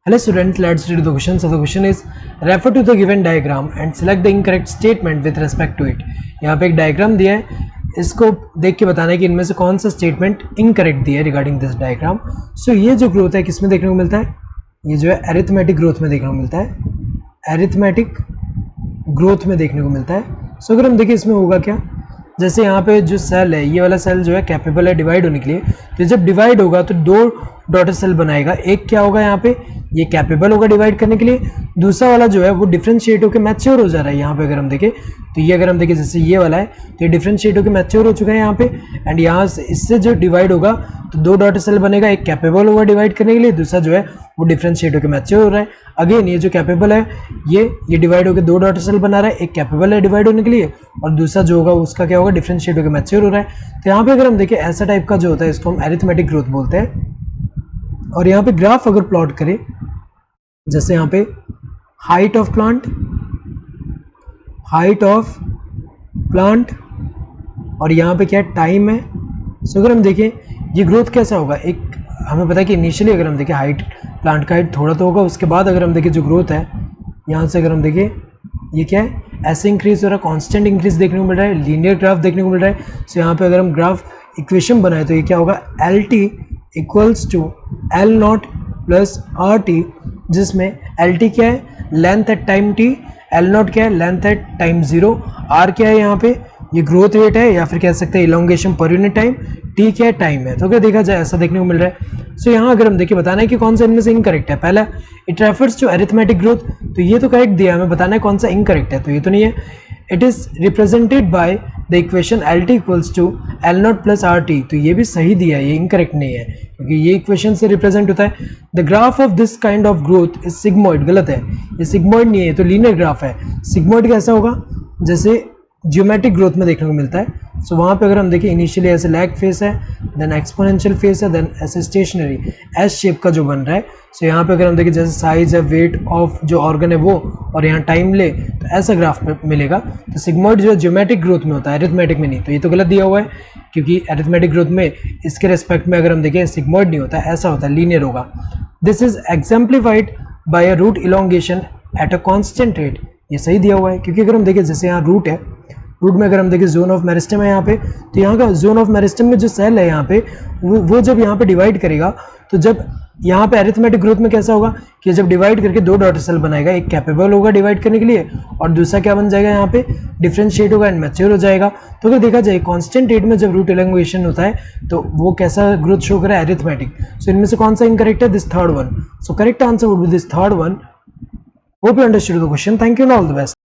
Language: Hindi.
Hello students, let's read the question. So the question is refer to the given diagram and select the incorrect statement with respect to it. यहाँ पे एक डायग्राम दिया है, इसको देख के बताना है कि इनमें से कौन सा स्टेटमेंट इनकरेक्ट दिया है रिगार्डिंग दिस डायग्राम. सो ये जो ग्रोथ है किसमें देखने को मिलता है, ये जो है एरिथमेटिक ग्रोथ में देखने को मिलता है, एरिथमेटिक ग्रोथ में देखने को मिलता है. सो अगर हम देखें इसमें होगा क्या, जैसे यहाँ पे जो सेल है, ये वाला सेल जो है कैपेबल है डिवाइड होने के लिए, तो जब डिवाइड होगा तो दो डॉटर सेल बनाएगा. एक क्या होगा यहाँ पे, ये कैपेबल होगा डिवाइड करने के लिए, दूसरा वाला जो है वो डिफरेंशिएट होकर मैच्योर हो जा रहा है. यहाँ पे अगर हम देखें तो ये अगर हम देखें जैसे ये वाला है तो ये डिफरेंशिएट होकर मैच्योर हो चुका है यहाँ पे, एंड यहाँ से इससे जो डिवाइड होगा तो दो डॉटर सेल बनेगा, एक कैपेबल होगा डिवाइड करने के लिए, दूसरा जो है वो डिफरेंशिएट होकर मैच्योर हो रहा है. अगेन ये जो कैपेबल है ये डिवाइड होकर दो डॉटर सेल बना रहा है, एक कैपेबल है डिवाइड होने के लिए और दूसरा जो होगा उसका क्या होगा, डिफरेंशिएट होकर मैच्योर हो रहा है. तो यहाँ पे अगर हम देखें ऐसा टाइप का जो होता है इसको हम एरिथमेटिक ग्रोथ बोलते हैं. और यहाँ पे ग्राफ अगर प्लॉट करें, जैसे यहाँ पे हाइट ऑफ प्लांट और यहाँ पे क्या है, टाइम है. सो अगर हम देखें ये ग्रोथ कैसा होगा, एक हमें पता है कि इनिशियली अगर हम देखें हाइट प्लांट का हाइट थोड़ा तो होगा, उसके बाद अगर हम देखें जो ग्रोथ है यहाँ से अगर हम देखें ये क्या है, ऐसे इंक्रीज हो रहा है, कांस्टेंट इंक्रीज देखने को मिल रहा है, लीनियर ग्राफ देखने को मिल रहा है. सो यहाँ पे अगर हम ग्राफ इक्वेशन बनाए तो ये क्या होगा, L T equals to L naught plus R T, जिसमें एल टी क्या है, length at time T, L naught क्या है, length at time zero, R क्या है यहाँ पे ये ग्रोथ रेट है या फिर कह सकते हैं elongation per unit time, T क्या है, टाइम है. तो अगर देखा जाए ऐसा देखने को मिल रहा है. सो यहाँ अगर हम देखिए बताना है कि कौन सा इनमें से इनकरेक्ट है. पहला it refers to arithmetic growth, तो ये तो करेक्ट दिया है, हमें बताना है कौन सा इनकरेक्ट है, तो ये तो नहीं है. It is represented by the equation L T equals to L naught plus R T, तो ये भी सही दिया है, ये इनकरेक्ट नहीं है क्योंकि ये इक्वेशन से रिप्रेजेंट होता है. The graph of this kind of growth is sigmoid, गलत है, ये सिग्मोइड नहीं है, ये तो लीनियर ग्राफ है. सिग्मोइड कैसा होगा, जैसे ज्योमेट्रिक ग्रोथ में देखने को मिलता है. सो वहाँ पे अगर हम देखें इनिशियली ऐसे लैग फेस है, देन एक्सपोनेंशियल फेस है, देन ऐसे स्टेशनरी एस शेप का जो बन रहा है. सो यहाँ पे अगर हम देखें जैसे साइज है, वेट ऑफ जो ऑर्गन है वो, और यहाँ टाइम ले, तो ऐसा ग्राफ पे मिलेगा. तो सिग्मोइड जो है ज्योमेट्रिक ग्रोथ में होता है, एरिथमेटिक में नहीं, तो ये तो गलत दिया हुआ है क्योंकि एरिथमेटिक ग्रोथ में इसके रेस्पेक्ट में अगर हम देखें सिग्मोइड नहीं होता, ऐसा होता है, लीनियर होगा. This is exemplified by a root elongation at a constant rate, ये सही दिया हुआ है क्योंकि अगर हम देखें जैसे यहाँ रूट है, रूट में अगर हम देखें जोन ऑफ मेरिस्टेम है यहाँ पे, तो यहाँ का जोन ऑफ मेरिस्टेम में जो सेल है यहाँ पे वो जब यहाँ पे डिवाइड करेगा, तो जब यहाँ पे एरिथमेटिक ग्रोथ में कैसा होगा कि जब डिवाइड करके दो डॉटर सेल बनाएगा, एक कैपेबल होगा डिवाइड करने के लिए और दूसरा क्या बन जाएगा, यहाँ पे डिफरेंशिएट होगा एंड मैच्योर हो जाएगा. तो अगर देखा जाए कांस्टेंट रेट में जब रूट इलोंगेशन होता है तो वो कैसा ग्रोथ शो कर रहा है, एरिथमेटिक. सो इनमें से कौन सा इनकरेक्ट है, this third one. So correct answer would be this third one. Hope you understood the question. Thank you and all the best.